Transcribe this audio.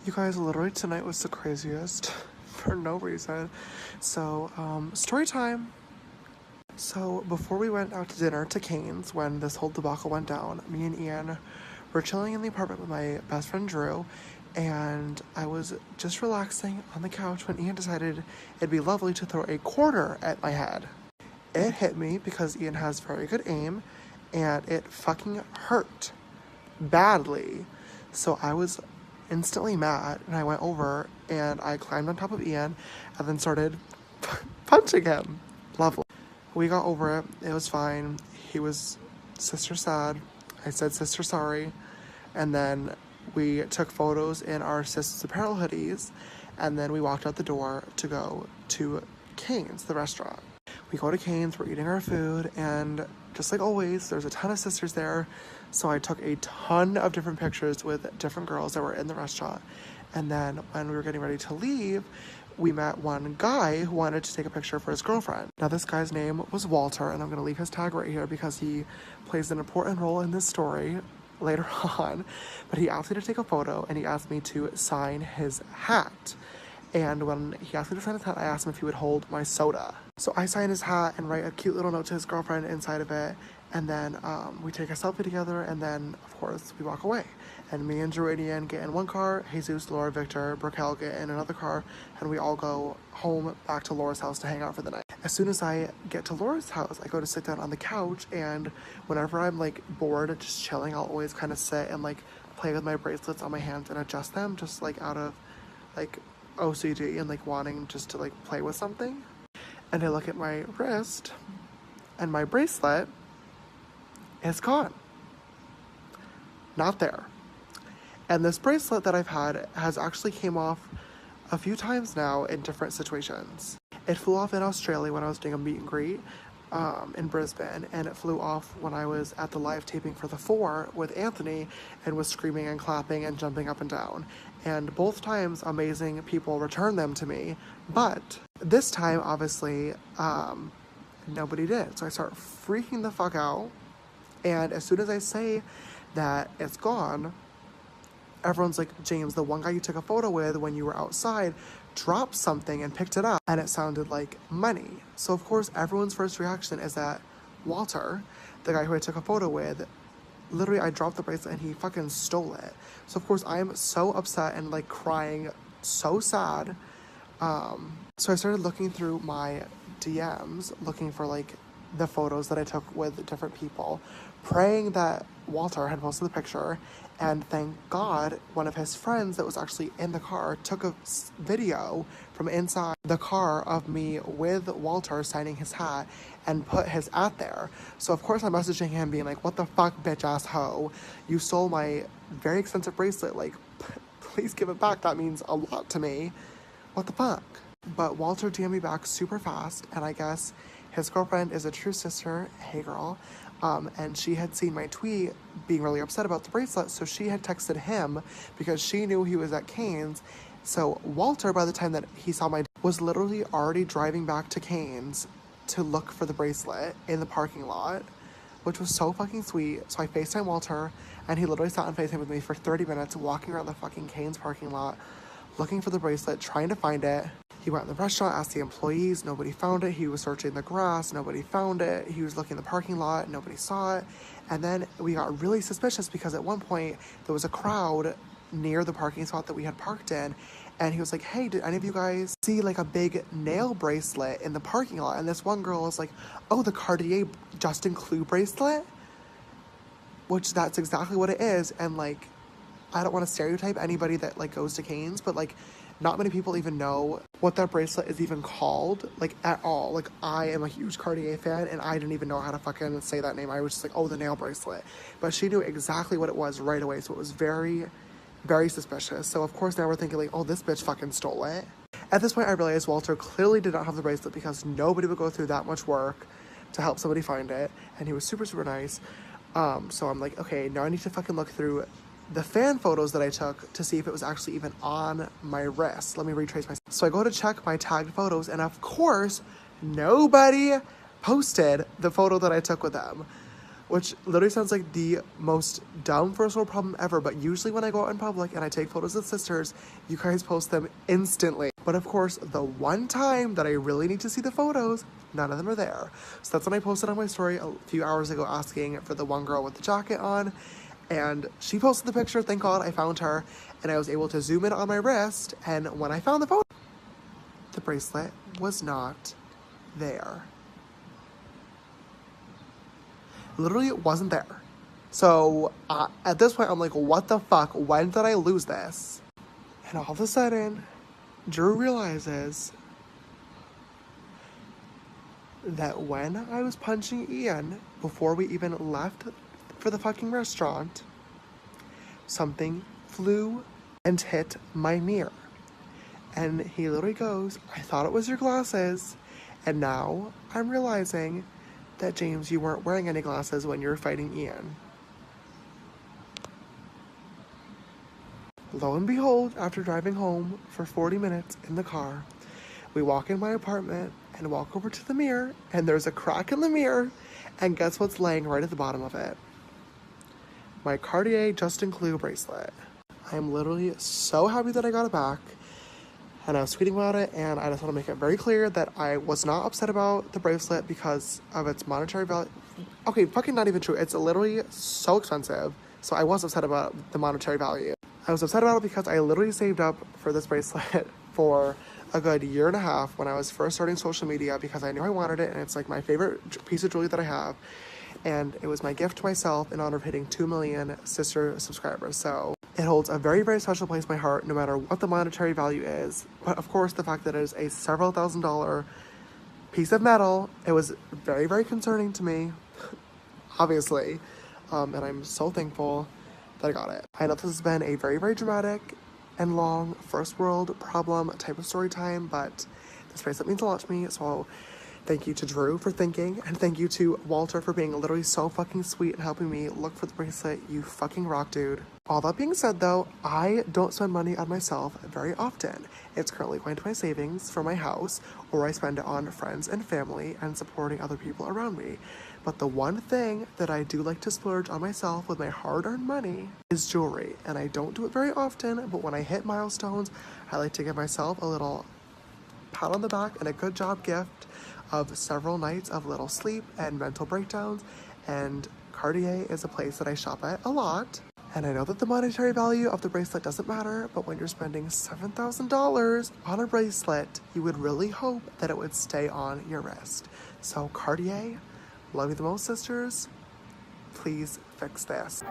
You guys, literally tonight was the craziest for no reason. So, story time. So, before we went out to dinner to Cane's, when this whole debacle went down, me and Ian were chilling in the apartment with my best friend Drew, and I was just relaxing on the couch when Ian decided it'd be lovely to throw a quarter at my head. It hit me because Ian has very good aim, and it fucking hurt badly. So I was instantly mad, and I went over and I climbed on top of Ian and then started punching him. Lovely. We got over it. It was fine. He was sister sad. I said sister sorry. And then we took photos in our Sisters Apparel hoodies, and then we walked out the door to go to Cane's, the restaurant. We go to Cane's, we're eating our food, and just like always, there's a ton of sisters there. So I took a ton of different pictures with different girls that were in the restaurant. And then when we were getting ready to leave, we met one guy who wanted to take a picture for his girlfriend. Now this guy's name was Walter, and I'm going to leave his tag right here because he plays an important role in this story later on. But he asked me to take a photo, and he asked me to sign his hat. And when he asked me to sign his hat, I asked him if he would hold my soda. So I sign his hat and write a cute little note to his girlfriend inside of it. And then we take a selfie together, and then, of course, we walk away. And me and Drew and Ian get in one car, Jesus, Laura, Victor, Brickell get in another car, and we all go home back to Laura's house to hang out for the night. As soon as I get to Laura's house, I go to sit down on the couch, and whenever I'm, like, bored, just chilling, I'll always kind of sit and, like, play with my bracelets on my hands and adjust them, just, like, out of, like, OCD and, like, wanting just to, like, play with something. And I look at my wrist, and my bracelet is gone. Not there. And this bracelet that I've had has actually came off a few times now in different situations. It flew off in Australia when I was doing a meet and greet in Brisbane, and it flew off when I was at the live taping for The Four with Anthony and was screaming and clapping and jumping up and down. And both times, amazing people returned them to me, but this time, obviously, nobody did. So I start freaking the fuck out, and as soon as I say that it's gone, everyone's like, James, the one guy you took a photo with when you were outside dropped something and picked it up, and it sounded like money. So of course everyone's first reaction is that Walter, the guy who I took a photo with, literally I dropped the bracelet and he fucking stole it. So of course I am so upset and like crying, so sad. So I started looking through my DMs, looking for like the photos that I took with different people, praying that Walter had posted the picture, and thank God one of his friends that was actually in the car took a video from inside the car of me with Walter signing his hat and put his at there. So of course I'm messaging him being like, what the fuck, bitch ass hoe, you stole my very expensive bracelet, like please give it back, that means a lot to me, what the fuck. But Walter DM'd me back super fast, and I guess his girlfriend is a true sister, hey girl, and she had seen my tweet being really upset about the bracelet, so she had texted him because she knew he was at Cane's. So Walter, by the time that he saw was literally already driving back to Cane's to look for the bracelet in the parking lot, which was so fucking sweet. So I FaceTime Walter, and he literally sat on FaceTime with me for 30 minutes, walking around the fucking Cane's parking lot, looking for the bracelet, trying to find it. He went in the restaurant, asked the employees, nobody found it. He was searching the grass, nobody found it. He was looking in the parking lot, nobody saw it. And then we got really suspicious because at one point there was a crowd near the parking spot that we had parked in. And he was like, hey, did any of you guys see like a big nail bracelet in the parking lot? And this one girl was like, oh, the Cartier Justin Clue bracelet? Which that's exactly what it is. And like, I don't want to stereotype anybody that like goes to Cane's, but like, not many people even know what that bracelet is even called, like, at all. Like, I am a huge Cartier fan, and I didn't even know how to fucking say that name. I was just like, oh, the nail bracelet. But she knew exactly what it was right away, so it was very, very suspicious. So, of course, now we're thinking, like, oh, this bitch fucking stole it. At this point, I realized Walter clearly did not have the bracelet because nobody would go through that much work to help somebody find it, and he was super, super nice. So I'm like, okay, now I need to fucking look through the fan photos that I took to see if it was actually even on my wrist. Let me retrace my... So I go to check my tagged photos, and of course, nobody posted the photo that I took with them. which literally sounds like the most dumb first world problem ever, but usually when I go out in public and I take photos of sisters, you guys post them instantly. But of course, the one time that I really need to see the photos, none of them are there. So that's when I posted on my story a few hours ago asking for the one girl with the jacket on, and she posted the picture. Thank God I found her, and I was able to zoom in on my wrist, and when I found the photo, the bracelet was not there. Literally, it wasn't there. So at this point, I'm like, what the fuck? When did I lose this? And all of a sudden, Drew realizes that when I was punching Ian before we even left for the fucking restaurant, something flew and hit my mirror. And he literally goes, I thought it was your glasses. And now I'm realizing that, James, you weren't wearing any glasses when you were fighting Ian. Lo and behold, after driving home for 40 minutes in the car, we walk in my apartment and walk over to the mirror, and there's a crack in the mirror, and guess what's laying right at the bottom of it? My Cartier Justin Clew bracelet. I am literally so happy that I got it back. And I was tweeting about it, and I just want to make it very clear that I was not upset about the bracelet because of its monetary value. Okay, fucking not even true. It's literally so expensive. So I was upset about the monetary value. I was upset about it because I literally saved up for this bracelet for a good year and a half when I was first starting social media because I knew I wanted it, and it's like my favorite piece of jewelry that I have. And it was my gift to myself in honor of hitting 2 million sister subscribers. So it holds a very, very special place in my heart, no matter what the monetary value is. But of course, the fact that it is a several $1,000s piece of metal, it was very, very concerning to me, obviously. And I'm so thankful that I got it. I know this has been a very, very dramatic and long first world problem type of story time, but this bracelet means a lot to me. So thank you to Drew for thinking, and thank you to Walter for being literally so fucking sweet and helping me look for the bracelet. You fucking rock, dude. All that being said, though, I don't spend money on myself very often. It's currently going to my savings for my house, or I spend it on friends and family and supporting other people around me. But the one thing that I do like to splurge on myself with my hard-earned money is jewelry. And I don't do it very often, but when I hit milestones, I like to give myself a little pat on the back and a good job gift of several nights of little sleep and mental breakdowns, and Cartier is a place that I shop at a lot. And I know that the monetary value of the bracelet doesn't matter, but when you're spending $7,000 on a bracelet, you would really hope that it would stay on your wrist. So Cartier, love you the most, sisters. Please fix this.